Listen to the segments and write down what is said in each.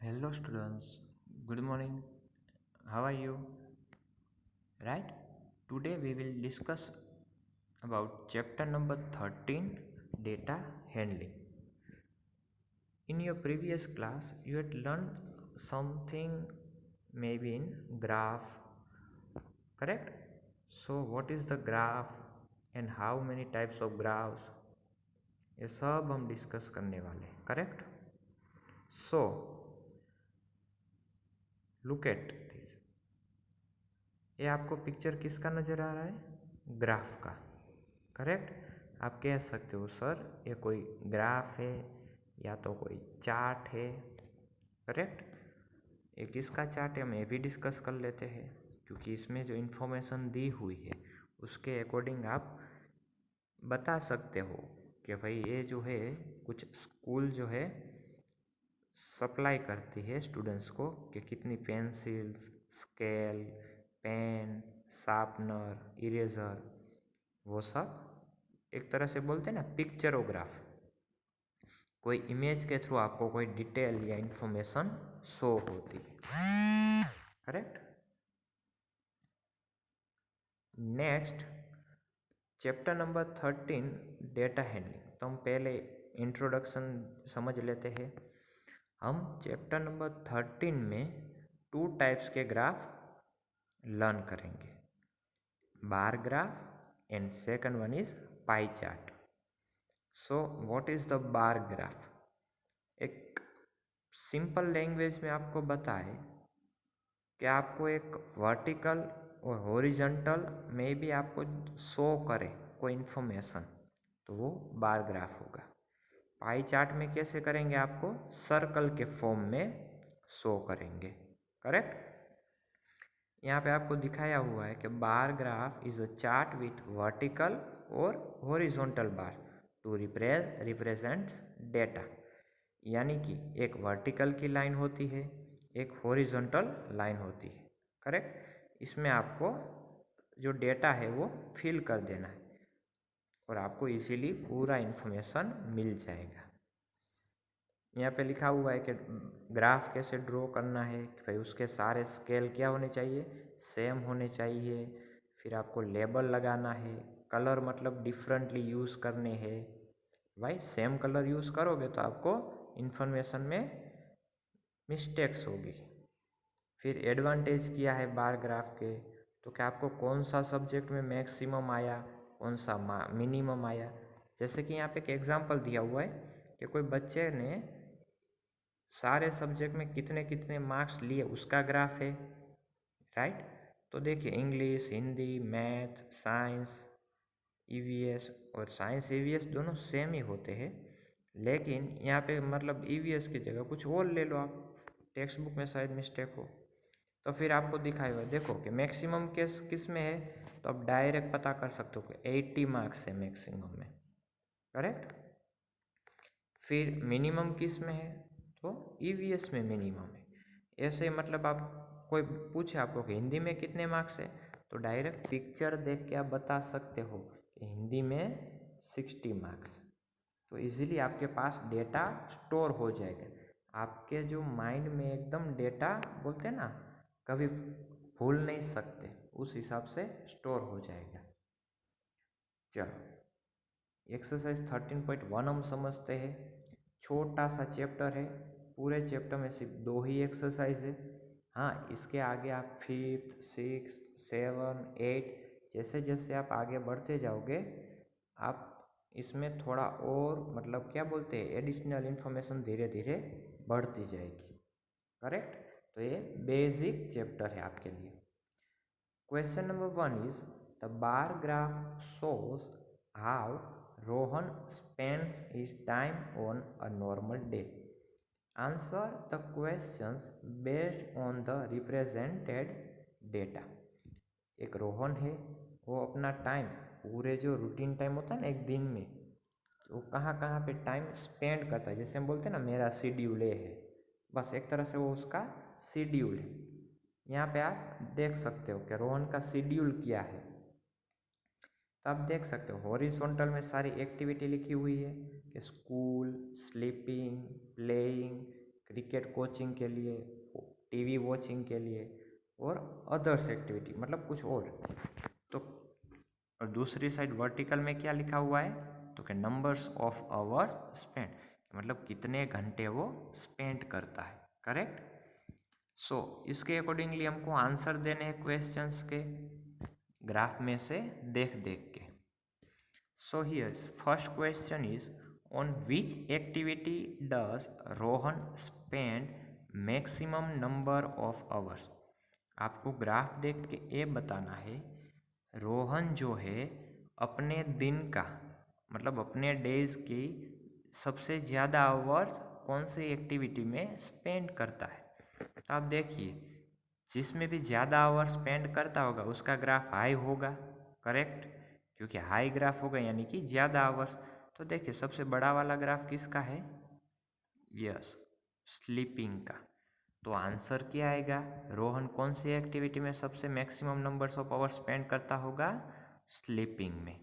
Hello students, good morning. How are you? Right? Today we will discuss about chapter number 13, data handling. In your previous class you had learned something maybe in graph, correct? So what is the graph and how many types of graphs, ये सब हम discuss करने वाले हैं, correct? So look at this. ये आपको picture किसका नज़र आ रहा है? ग्राफ का, करेक्ट? आप कह सकते हो सर ये कोई ग्राफ है या तो कोई चार्ट है, करेक्ट? ये किसका चार्ट है हम ये भी डिस्कस कर लेते हैं, क्योंकि इसमें जो इन्फॉर्मेशन दी हुई है उसके अकॉर्डिंग आप बता सकते हो कि भाई ये जो है कुछ स्कूल जो है सप्लाई करती है स्टूडेंट्स को कि कितनी pencils, scale, pen, sharpener, eraser, वो सब एक तरह से बोलते हैं ना पिक्चरोग्राफ. कोई इमेज के थ्रू आपको कोई डिटेल या इंफॉर्मेशन शो होती है, correct? Next chapter number 13, data handling. तो हम पहले इंट्रोडक्शन समझ लेते हैं. हम चैप्टर नंबर 13 में 2 टाइप्स के ग्राफ लर्न करेंगे, bar graph and second one is pie chart. So what is the bar graph? एक सिंपल लैंग्वेज में आपको बताए कि आपको एक वर्टिकल और हॉरिजॉन्टल में भी आपको शो करे कोई इन्फॉर्मेशन, तो वो बार ग्राफ होगा. पाई चार्ट में कैसे करेंगे? आपको सर्कल के फॉर्म में शो करेंगे, करेक्ट? यहाँ पे आपको दिखाया हुआ है कि bar graph is a chart with vertical और horizontal bar to represents data. यानी कि एक वर्टिकल की लाइन होती है, एक हॉरिजॉन्टल लाइन होती है, करेक्ट? इसमें आपको जो डेटा है वो फिल कर देना है और आपको इजीली पूरा इन्फॉर्मेशन मिल जाएगा. यहाँ पे लिखा हुआ है कि ग्राफ कैसे ड्रॉ करना है, कि भाई उसके सारे स्केल क्या होने चाहिए? सेम होने चाहिए. फिर आपको लेबल लगाना है, कलर मतलब डिफरेंटली यूज़ करने हैं. भाई सेम कलर यूज़ करोगे तो आपको इन्फॉर्मेशन में मिस्टेक्स होगी. फिर एडवांटेज क्या है बार ग्राफ के? तो क्या आपको कौन सा सब्जेक्ट में मैक्सिमम आया, कौन सा मिनिमम आया. जैसे कि यहाँ पे एक एग्जांपल दिया हुआ है कि कोई बच्चे ने सारे सब्जेक्ट में कितने कितने मार्क्स लिए उसका ग्राफ है, राइट? तो देखिए English, Hindi, math, science, EVS और साइंस ईवीएस दोनों सेम ही होते हैं, लेकिन यहाँ पे मतलब ईवीएस की जगह कुछ और ले लो आप, टेक्स्ट बुक में शायद मिस्टेक हो. तो फिर आपको दिखाया हुआ देखो कि मैक्सिमम किस में है, तो आप डायरेक्ट पता कर सकते हो कि 80 मार्क्स है मैक्सिमम में, करेक्ट? फिर मिनिमम किस में है? तो ईवीएस में मिनिमम है. ऐसे मतलब आप कोई पूछे आपको कि हिंदी में कितने मार्क्स है, तो डायरेक्ट पिक्चर देख के आप बता सकते हो कि हिंदी में 60 मार्क्स. तो इजीली आपके पास डेटा स्टोर हो जाएगा. आपके जो माइंड में एकदम डेटा बोलते हैं ना, कभी भूल नहीं सकते, उस हिसाब से स्टोर हो जाएगा. चलो एक्सरसाइज 13.1 हम समझते हैं. छोटा सा चैप्टर है, पूरे चैप्टर में सिर्फ 2 ही एक्सरसाइज है. हाँ, इसके आगे आप 5th, 6th, 7th, 8 जैसे जैसे आप आगे बढ़ते जाओगे आप इसमें थोड़ा और मतलब क्या बोलते हैं एडिशनल इन्फॉर्मेशन धीरे धीरे बढ़ती जाएगी, करेक्ट? तो ये बेसिक चैप्टर है आपके लिए. Question number 1 is the bar graph shows how Rohan spends his time on a normal day. Answer the questions based on the represented data. एक रोहन है, वो अपना टाइम पूरे जो रूटीन टाइम होता है ना एक दिन में, तो कहाँ कहाँ पे टाइम स्पेंड करता है. जैसे हम बोलते हैं ना मेरा शेड्यूल है, बस एक तरह से वो उसका शेड्यूल है. यहाँ पे आप देख सकते हो कि रोहन का शेड्यूल क्या है. तो आप देख सकते हो हॉरिजॉन्टल में सारी एक्टिविटी लिखी हुई है कि school, sleeping, playing, cricket coaching के लिए, टीवी वॉचिंग के लिए और अदर्स एक्टिविटी मतलब कुछ और। तो और दूसरी साइड वर्टिकल में क्या लिखा हुआ है, तो कि नंबर्स ऑफ आवर स्पेंड, मतलब कितने घंटे वो स्पेंड करता है। करेक्ट। सो इसके अकॉर्डिंगली हमको आंसर देने हैं क्वेश्चंस के ग्राफ में से देख देख के। So here first question is on which activity does Rohan spend maximum number of hours. आपको ग्राफ देख के ये बताना है रोहन जो है अपने दिन का मतलब अपने डेज की सबसे ज़्यादा आवर्स कौन सी एक्टिविटी में स्पेंड करता है। तो आप देखिए जिसमें भी ज़्यादा आवर स्पेंड करता होगा उसका ग्राफ हाई होगा। करेक्ट, क्योंकि हाई ग्राफ होगा यानी कि ज़्यादा आवर्स। तो देखिए सबसे बड़ा वाला ग्राफ किसका है, यस स्लीपिंग का। तो आंसर क्या आएगा, रोहन कौन सी एक्टिविटी में सबसे maximum numbers of hour spend करता होगा, स्लीपिंग में।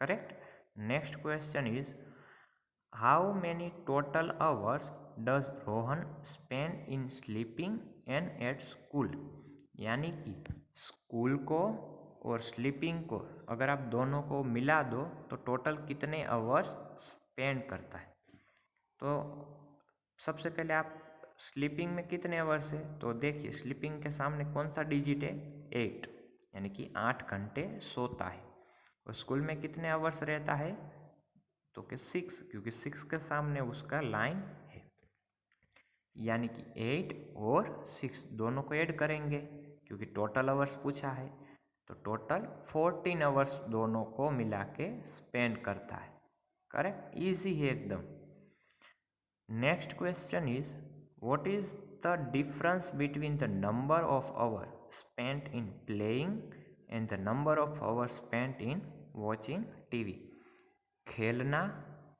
Correct. Next question is how many total hours does Rohan spend in sleeping and at school. यानी कि स्कूल को और स्लीपिंग को अगर आप दोनों को मिला दो तो टोटल कितने आवर्स स्पेंड करता है। तो सबसे पहले आप स्लीपिंग में कितने आवर्स है, तो देखिए स्लीपिंग के सामने कौन सा डिजिट है, 8, यानी कि 8 घंटे सोता है। और स्कूल में कितने आवर्स रहता है, तो कि 6, क्योंकि 6 के सामने उसका लाइन है। यानी कि 8 और 6 दोनों को ऐड करेंगे क्योंकि टोटल आवर्स पूछा है। तो टोटल 14 आवर्स दोनों को मिला के स्पेंड करता है। करेक्ट, इजी है एकदम। Next question is what is the difference between the number of hour spent in playing and the number of hour spent in watching TV. खेलना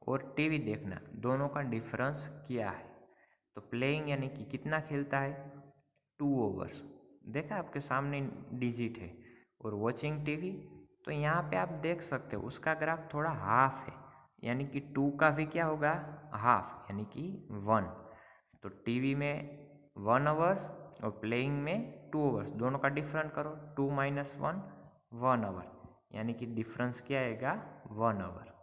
और टीवी देखना दोनों का डिफरेंस क्या है। तो प्लेइंग यानी कि कितना खेलता है, 2 आवर्स, देखा आपके सामने डिजिट है। और वॉचिंग टीवी तो यहाँ पे आप देख सकते हो उसका ग्राफ थोड़ा हाफ है, यानी कि 2 का भी क्या होगा, हाफ, यानी कि 1। तो टीवी में 1 आवर्स और प्लेइंग में 2 आवर्स, दोनों का डिफरेंस करो, 2 - 1 1 आवर, यानी कि डिफरेंस क्या आएगा, 1 आवर।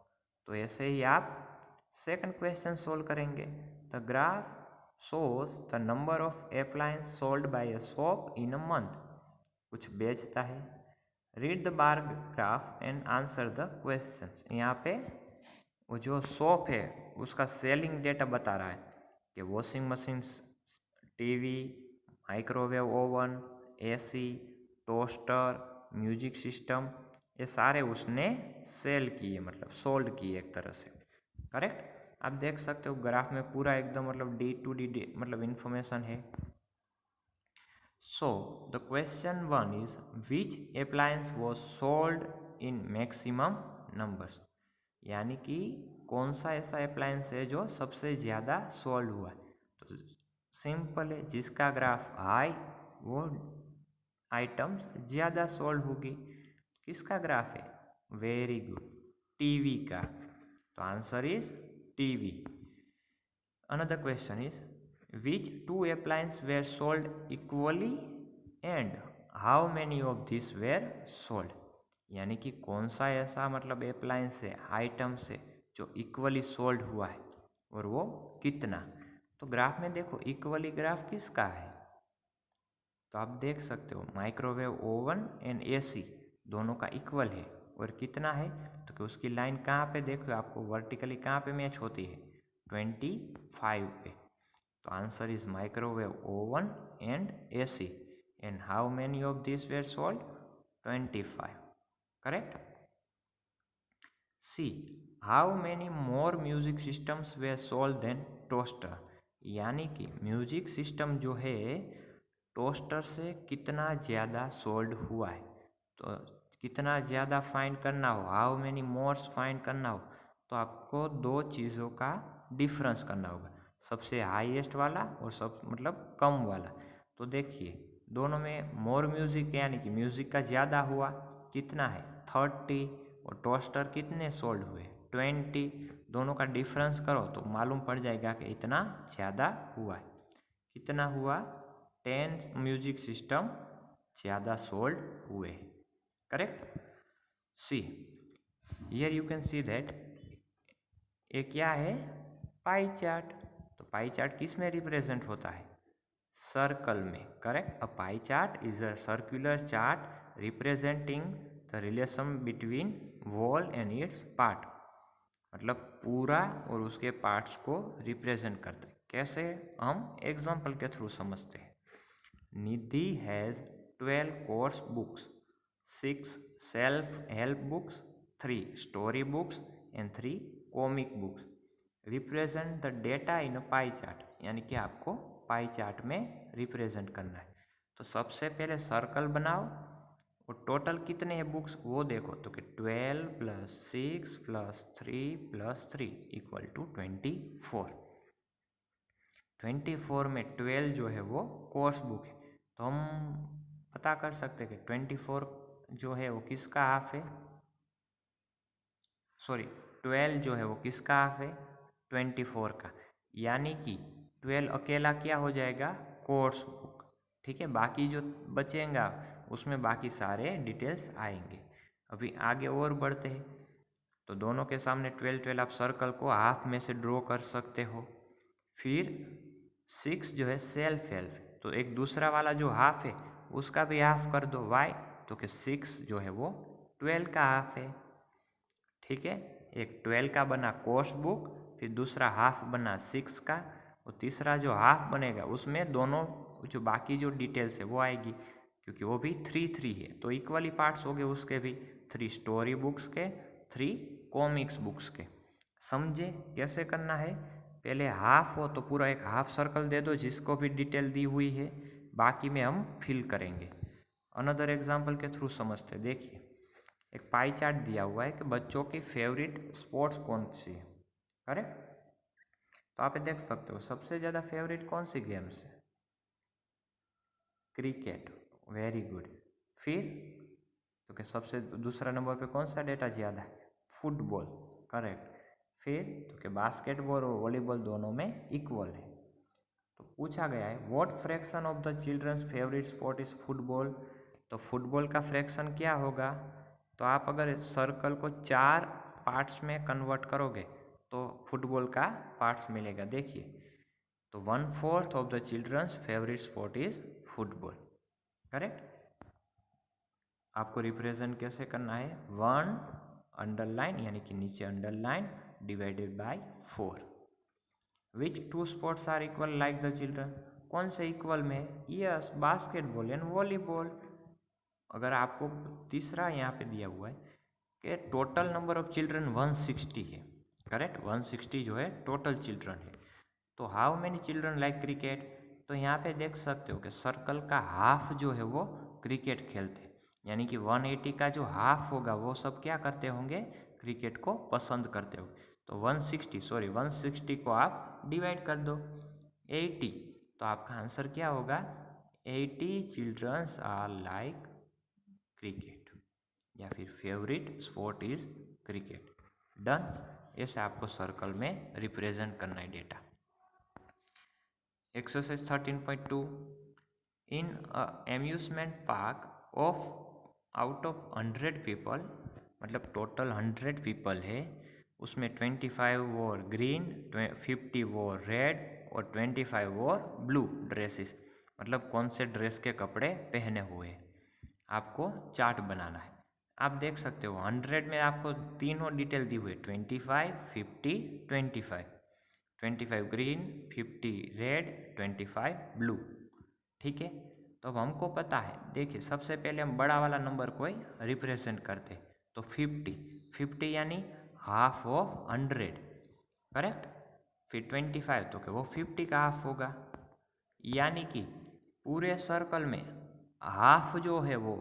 तो ऐसे ही आप सेकंड क्वेश्चन सोल्व करेंगे। The graph shows the number of appliances sold by a shop in a month। कुछ बेचता है। Read the bar graph and answer the questions. यहाँ पे वो जो शॉप है उसका सेलिंग डेटा बता रहा है कि washing machine, TV, microwave oven, AC, toaster, music system, ये सारे उसने सेल किए, मतलब सोल्ड किए एक तरह से। करेक्ट, आप देख सकते हो ग्राफ में पूरा एकदम मतलब D मतलब इंफॉर्मेशन है। So the question 1 is which appliance was sold in maximum numbers. यानी कि कौन सा ऐसा अप्लायंस है जो सबसे ज़्यादा सोल्ड हुआ है। तो सिंपल है, जिसका ग्राफ हाई वो आइटम्स ज़्यादा सोल्ड होगी। किसका ग्राफ है, वेरी गुड, टीवी का। तो answer is TV. Another question is which 2 appliances were sold equally and how many of these were sold। यानी कि कौन सा ऐसा मतलब अप्लायंस है, आइटम्स है जो इक्वली सोल्ड हुआ है और वो कितना। तो ग्राफ में देखो इक्वली ग्राफ किसका है, तो आप देख सकते हो माइक्रोवेव ओवन एंड एसी दोनों का इक्वल है। और कितना है, तो कि उसकी लाइन कहाँ पे देखो आपको वर्टिकली कहाँ पे मैच होती है, 25 पे। तो answer is microwave oven and AC. And how many of this were sold, 25। Correct. See how many more music systems were sold than toaster. यानी कि म्यूजिक सिस्टम जो है टोस्टर से कितना ज़्यादा सोल्ड हुआ है। तो कितना ज़्यादा फाइंड करना हो, हाउ मेनी मोर्स फाइंड करना हो, तो आपको 2 चीज़ों का डिफरेंस करना होगा, सबसे हाईएस्ट वाला और सब मतलब कम वाला। तो देखिए दोनों में मोर म्यूजिक यानी कि म्यूजिक का ज़्यादा हुआ, कितना है 30, और टोस्टर कितने सोल्ड हुए 20, दोनों का डिफरेंस करो तो मालूम पड़ जाएगा कि इतना ज़्यादा हुआ है। कितना हुआ? 10 म्यूजिक सिस्टम ज़्यादा सोल्ड हुए। Correct. See here you can see that ये क्या है? Pie chart. तो पाई चार्ट किस में रिप्रेजेंट होता है? सर्कल में। Correct. A pie chart is a circular chart representing the relation between wall and it's part. मतलब पूरा और उसके पार्ट्स को रिप्रेजेंट करते हैं। कैसे? हम एग्जाम्पल के थ्रू समझते हैं। Nidhi has 12 course books, 6 self help books, 3 story books and 3 comic books represent the data in a pie chart. यानी कि आपको पाई चार्ट में रिप्रेजेंट करना है। तो सबसे पहले सर्कल बनाओ और टोटल कितने हैं बुक्स वो देखो। तो कि 12 + 6 + 3 + 3 = 24। 24 में 12 जो है वो कोर्स बुक है। तो हम पता कर सकते हैं कि 24 जो है वो किसका हाफ है? सॉरी, 12 जो है वो किसका हाफ है? 24 का। यानी कि 12 अकेला क्या हो जाएगा? Course book. ठीक है। बाकी जो बचेगा उसमें बाकी सारे डिटेल्स आएंगे। अभी आगे और बढ़ते हैं। तो दोनों के सामने 12 12 आप सर्कल को हाफ में से ड्रॉ कर सकते हो। फिर 6 जो है सेल्फ हेल्प, तो एक दूसरा वाला जो हाफ है उसका भी हाफ कर दो। वाई? तो कि 6 जो है वो 12 का हाफ है। ठीक है। एक 12 का बना कोर्स बुक, फिर दूसरा हाफ बना 6 का, और तीसरा जो हाफ बनेगा उसमें दोनों जो बाकी जो डिटेल्स है वो आएगी, क्योंकि वो भी 3 है। तो इक्वली पार्ट्स हो गए उसके भी, 3 स्टोरी बुक्स के, 3 कॉमिक्स बुक्स के। समझे कैसे करना है? पहले हाफ हो तो पूरा एक हाफ सर्कल दे दो जिसको भी डिटेल दी हुई है, बाकी में हम फिल करेंगे। अनदर एग्जाम्पल के थ्रू समझते। देखिए, एक पाई चार्ट दिया हुआ है कि बच्चों की फेवरेट स्पोर्ट्स कौन सी है। करेक्ट। तो आप देख सकते हो सबसे ज़्यादा फेवरेट कौन सी गेम्स है? क्रिकेट। Very good. फिर तो कि सबसे दूसरा नंबर पे कौन सा डेटा ज़्यादा है? फुटबॉल। करेक्ट। फिर तो कि बास्केटबॉल और वॉलीबॉल दोनों में इक्वल है। तो पूछा गया है what fraction of the children's favourite sport is football. तो फुटबॉल का फ्रैक्शन क्या होगा? तो आप अगर सर्कल को 4 पार्ट्स में कन्वर्ट करोगे तो फुटबॉल का पार्ट्स मिलेगा। देखिए, तो 1/4 of the children's favourite sport is football. Correct. आपको रिप्रेजेंट कैसे करना है? 1 अंडरलाइन यानी कि नीचे underline divided by 4। Which 2 sports are equal like the children. कौन से इक्वल में? Yes, basketball and volleyball. अगर आपको तीसरा यहाँ पे दिया हुआ है कि टोटल नंबर ऑफ चिल्ड्रन 160 है। करेक्ट। 160 जो है टोटल चिल्ड्रन है। तो how many children like cricket. तो यहाँ पे देख सकते हो कि सर्कल का हाफ जो है वो क्रिकेट खेलते हैं। यानी कि 180 का जो हाफ होगा वो सब क्या करते होंगे? क्रिकेट को पसंद करते होंगे। तो 160 को आप डिवाइड कर दो 80, तो आपका आंसर क्या होगा? 80 चिल्ड्रंस आर लाइक क्रिकेट, या फिर favourite sport is cricket. Done. ऐसे आपको सर्कल में रिप्रेजेंट करना है data. Exercise 13.2 in amusement park of out of 100 people, मतलब टोटल 100 पीपल है, उसमें 25 वॉर ग्रीन, 50 वॉर रेड और 25 वॉर ब्लू ड्रेसेस। मतलब कौन से ड्रेस के कपड़े पहने हुए आपको चार्ट बनाना है। आप देख सकते हो 100 में आपको तीनों डिटेल दी हुई है, 25, 50, 25। 25 ग्रीन, 50 रेड, 25 ब्लू। ठीक है। तो अब हमको पता है, देखिए सबसे पहले हम बड़ा वाला नंबर को ही रिप्रेजेंट करते, तो 50 यानी हाफ ऑफ 100। करेक्ट। फिर 25 तो क्या वो 50 का हाफ होगा, यानी कि पूरे सर्कल में हाफ जो है वो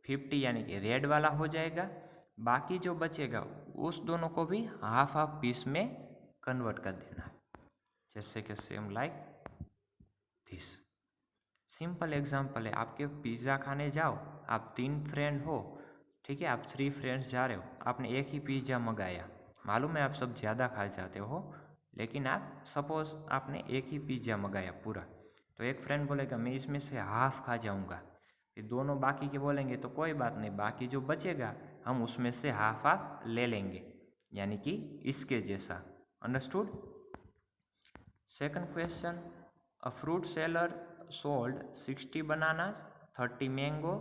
50 यानी कि रेड वाला हो जाएगा। बाकी जो बचेगा उस दोनों को भी हाफ हाफ पीस में कन्वर्ट कर देना है, जैसे कि same like this. Simple example है, आपके पिज़्ज़ा खाने जाओ, आप 3 फ्रेंड हो, ठीक है, आप 3 फ्रेंड्स जा रहे हो, आपने एक ही पिज़्ज़ा मंगाया, मालूम है आप सब ज़्यादा खा जाते हो, लेकिन आप सपोज़ आपने एक ही पिज़्ज़ा मंगाया पूरा, तो एक फ्रेंड बोलेगा मैं इसमें से हाफ़ खा जाऊँगा, फिर दोनों बाकी के बोलेंगे तो कोई बात नहीं, बाकी जो बचेगा हम उसमें से हाफ हाफ ले लेंगे, यानी कि इसके जैसा। Understood? Second question, a fruit seller sold 60 bananas, 30 mango,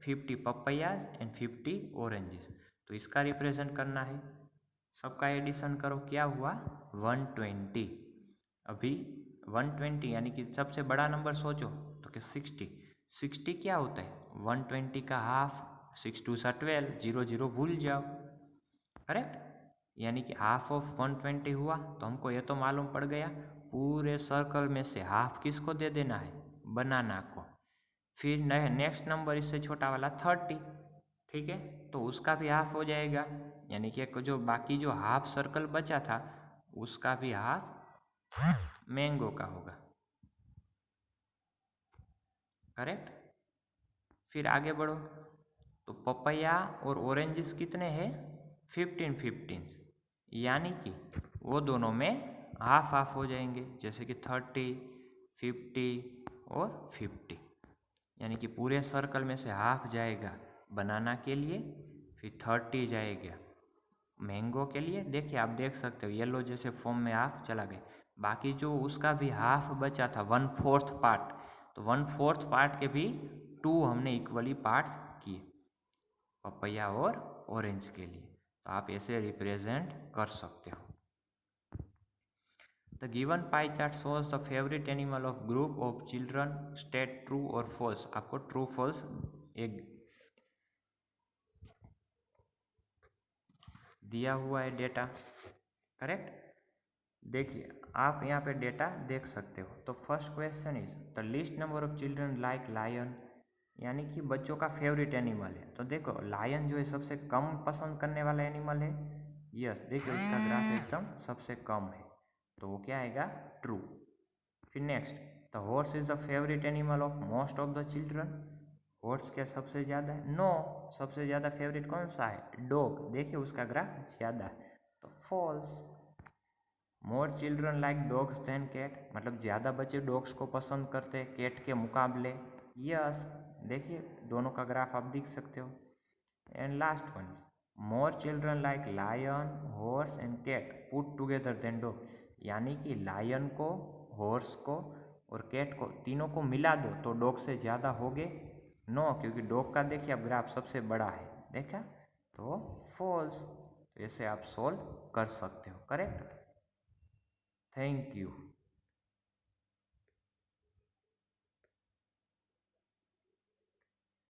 50 papayas and 50 oranges. तो इसका रिप्रेजेंट करना है, सबका एडिशन करो, क्या हुआ 120। अभी 120 यानी कि सबसे बड़ा नंबर सोचो तो कि 60 क्या होता है 120 का हाफ, 6 2 12, 0 0 भूल जाओ, करेक्ट। यानी कि हाफ ऑफ 120 हुआ, तो हमको ये तो मालूम पड़ गया पूरे सर्कल में से हाफ किसको दे देना है, बनाना को। फिर नेक्स्ट नंबर इससे छोटा वाला 30, ठीक है, तो उसका भी हाफ हो जाएगा, यानी कि जो बाकी जो हाफ सर्कल बचा था उसका भी हाफ मैंगो का होगा, करेक्ट। फिर आगे बढ़ो, तो पपैया और ऑरेंजेस कितने हैं 15, यानी कि वो दोनों में हाफ हाफ हो जाएंगे, जैसे कि 30, 50 और 50, यानी कि पूरे सर्कल में से हाफ जाएगा बनाना के लिए, फिर 30 जाएगा मैंगो के लिए। देखिए आप देख सकते हो येलो जैसे फॉर्म में हाफ चला गया, बाकी जो उसका भी हाफ बचा था 1/4 पार्ट, तो 1/4 पार्ट के भी 2 हमने इक्वली पार्ट्स किए पपैया और ऑरेंज के लिए, तो आप ऐसे रिप्रेजेंट कर सकते हो। The given pie chart shows the favourite animal of group of children, state true और फॉल्स। आपको ट्रू फॉल्स एक दिया हुआ है डेटा, करेक्ट। देखिए आप यहाँ पे डेटा देख सकते हो। तो first question is the list number of children like lion, यानी कि बच्चों का फेवरेट एनिमल है। तो देखो लायन जो है सबसे कम पसंद करने वाला एनिमल है, यस देखिए उसका ग्राफ एकदम सबसे कम है, तो वो क्या आएगा ट्रू। फिर next, the horse is the favourite animal of most of the children, horse क्या सबसे ज़्यादा है, नो सबसे ज़्यादा फेवरेट कौन सा है डॉग, देखिए उसका ग्राफ ज़्यादा है, तो false. More children like dogs than cat, मतलब ज़्यादा बच्चे डॉग्स को पसंद करते हैं कैट के मुकाबले, यस देखिए दोनों का ग्राफ आप देख सकते हो। And last one, more children like lion, horse and cat put together than dog, यानी कि लायन को, हॉर्स को और कैट को तीनों को मिला दो तो डॉग से ज़्यादा हो गए, नो क्योंकि डॉग का देखिए अब ग्राफ सबसे बड़ा है, देखा, तो फॉल्स। तो ऐसे आप सोल्व कर सकते हो, करेक्ट। Thank you.